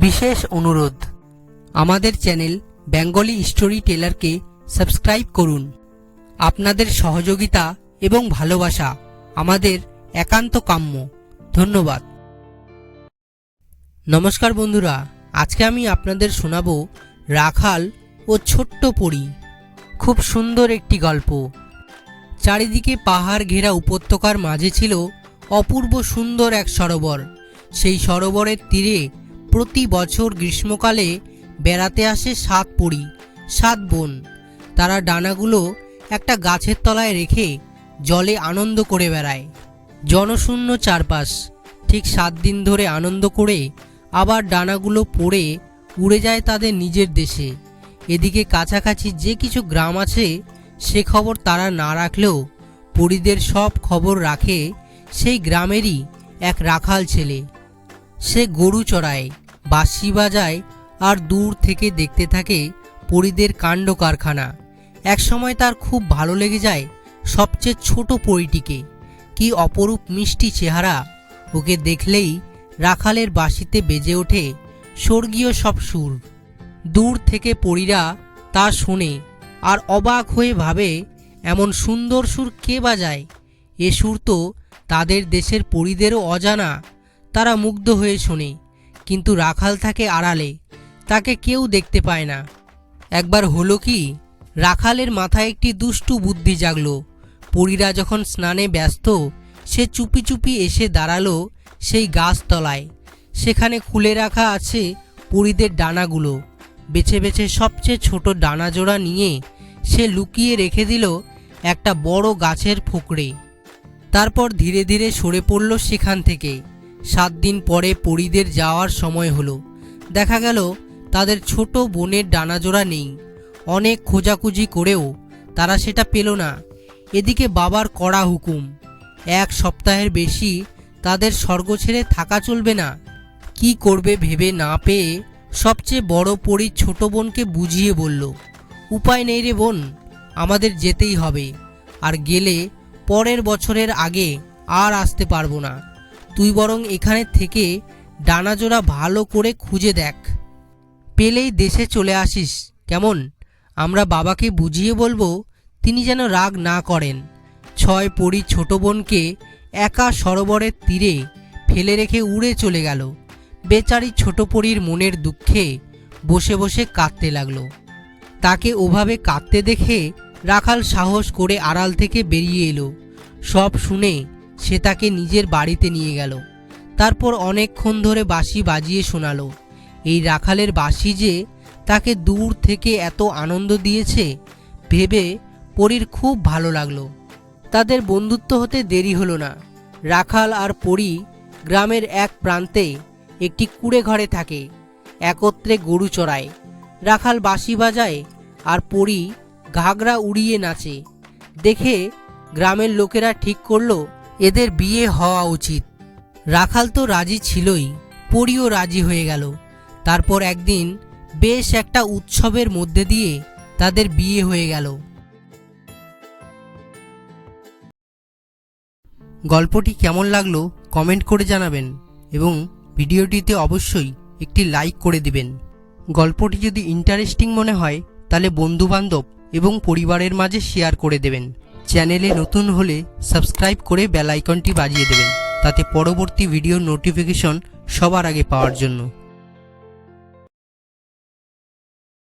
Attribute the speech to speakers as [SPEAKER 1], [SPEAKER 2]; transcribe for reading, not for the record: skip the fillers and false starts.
[SPEAKER 1] বিশেষ অনুরোধ, আমাদের চ্যানেল বেঙ্গলি স্টোরি টেলারকে সাবস্ক্রাইব করুন। আপনাদের সহযোগিতা এবং ভালোবাসা আমাদের একান্ত কাম্য। ধন্যবাদ। নমস্কার বন্ধুরা, আজকে আমি আপনাদের শোনাবো রাখাল ও ছোট্ট পরী। খুব সুন্দর একটি গল্প। চারিদিকে পাহাড় ঘেরা উপত্যকার মাঝে ছিল অপূর্ব সুন্দর এক সরোবর। সেই সরোবরের তীরে প্রতি বছর গ্রীষ্মকালে বেড়াতে আসে 7 পরী, 7 বোন। তারা ডানাগুলো একটা গাছের তলায় রেখে জলে আনন্দ করে বেড়ায়। জনশূন্য চারপাশ। ঠিক 7 দিন ধরে আনন্দ করে আবার ডানাগুলো পড়ে উড়ে যায় তাদের নিজের দেশে। এদিকে কাছাকাছি যে কিছু গ্রাম আছে সে খবর তারা না রাখলেও পরীদের সব খবর রাখে সেই গ্রামেরই এক রাখাল ছেলে। সে গরু চড়ায়, বাঁশি বাজায় আর দূর থেকে দেখতে থাকে পরীদের কাণ্ড কারখানা। একসময় তার খুব ভালো লেগে যায় সবচেয়ে ছোট পরীটিকে। কি অপরূপ মিষ্টি চেহারা! ওকে দেখলেই রাখালের বাঁশিতে বেজে ওঠে স্বর্গীয় সব সুর। দূর থেকে পরীরা তা শোনে আর অবাক হয়ে ভাবে, এমন সুন্দর সুর কে বাজায়? এ সুর তো তাদের দেশের পরীদেরও অজানা। তারা মুগ্ধ হয়ে শোনে, কিন্তু রাখাল থাকে আড়ালে, তাকে কেউ দেখতে পায় না। একবার হলো কি, রাখালের মাথায় একটি দুষ্টু বুদ্ধি জাগলো। পরীরা যখন স্নানে ব্যস্ত, সে চুপি চুপি এসে দাঁড়ালো সেই গাছতলায়। সেখানে খুলে রাখা আছে পরীদের ডানাগুলো। বেছে বেছে সবচেয়ে ছোট ডানা জোড়া নিয়ে সে লুকিয়ে রেখে দিল একটা বড় গাছের ফোকরে। তারপর ধীরে ধীরে সরে পড়ল সেখান থেকে। 7 দিন পরে পরীদের যাওয়ার সময় হলো। দেখা গেল তাদের ছোট বোনের ডানাজোড়া নেই। অনেক খোঁজাখুঁজি করেও তারা সেটা পেল না। এদিকে বাবার কড়া হুকুম, 1 সপ্তাহের বেশি তাদের স্বর্গ ছেড়ে থাকা চলবে না। কি করবে ভেবে না পেয়ে সবচেয়ে বড় পরী ছোট বোনকে বুঝিয়ে বলল, উপায় নেই রে বোন, আমাদের যেতেই হবে। আর গেলে পরের বছরের আগে আর আসতে পারবো না। তুই বরং এখানে থেকে ডানাজোড়া ভালো করে খুঁজে দেখ, পেলেই দেশে চলে আসিস, কেমন? আমরা বাবাকে বুঝিয়ে বলবো, তিনি যেন রাগ না করেন। 6 পরী ছোট বোনকে একা সরোবরের তীরে ফেলে রেখে উড়ে চলে গেল। বেচারি ছোট পরীর মনের দুঃখে বসে বসে কাঁদতে লাগলো। তাকে ওভাবে কাঁদতে দেখে রাখাল সাহস করে আড়াল থেকে বেরিয়ে এলো। সব শুনে সে তাকে নিজের বাড়িতে নিয়ে গেল। তারপর অনেকক্ষণ ধরে বাঁশি বাজিয়ে শোনালো। এই রাখালের বাঁশি যে তাকে দূর থেকে এত আনন্দ দিয়েছে ভেবে পরীর খুব ভালো লাগলো। তাদের বন্ধুত্ব হতে দেরি হলো না। রাখাল আর পরী গ্রামের এক প্রান্তে একটি কুঁড়ে ঘরে থাকে। একত্রে গরু চড়ায়। রাখাল বাঁশি বাজায় আর পরী ঘাগরা উড়িয়ে নাচে। দেখে গ্রামের লোকেরা ঠিক করলো এদের বিয়ে হওয়া উচিত। রাখাল তো রাজি ছিলই, পরীও রাজি হয়ে গেল। তারপর একদিন বেশ একটা উৎসবের মধ্যে দিয়ে তাদের বিয়ে হয়ে গেল। গল্পটি কেমন লাগলো কমেন্ট করে জানাবেন এবং ভিডিওটিতে অবশ্যই একটি লাইক করে দিবেন। গল্পটি যদি ইন্টারেস্টিং মনে হয় তাহলে বন্ধুবান্ধব এবং পরিবারের মাঝে শেয়ার করে দেবেন। চ্যানেলে নতুন হলে সাবস্ক্রাইব করে বেল আইকনটি বাজিয়ে দেবেন, তাতে পরবর্তী ভিডিওর নোটিফিকেশন সবার আগে পাওয়ার জন্য।